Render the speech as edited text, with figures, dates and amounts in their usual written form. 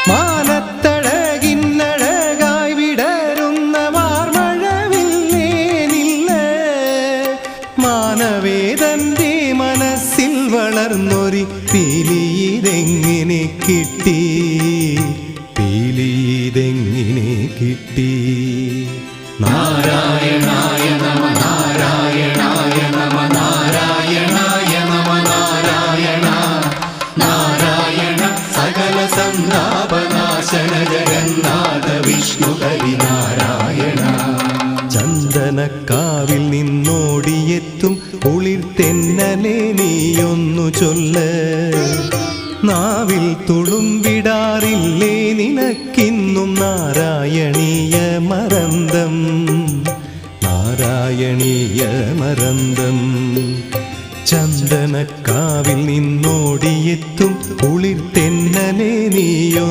മാനത്തഴകിന്നഴകായി വിടരുന്ന മാർമഴവില്ലേ നില്ല മാനവേദന്റെ മനസ്സിൽ വളർന്നൊരി പീലിയിതെങ്ങനെ കിട്ടി പീലിയിതെങ്ങനെ കിട്ടി നാരായണായ നമ നാരായണായ നമ നാരായണായ നമ നാരായണ നാരായണ സകല സന്താപനാശന ജഗന്നാഥ വിഷ്ണു ഹരിനാരായണ ചന്ദനക്കാവിൽ നിന്നോടിയെത്തും കുളിർ തെന്നലെ നീയൊന്നു ചൊല്ല നാവിൽ തുളുമ്പിടാറില്ലേ നിനക്കിന്നും നാരായണീയ മരന്തം നാരായണീയ മരന്തം ചന്ദനക്കാവിൽ നിന്നോടിയെത്തും കുളിർ തെന്നലെ നീയൊന്നു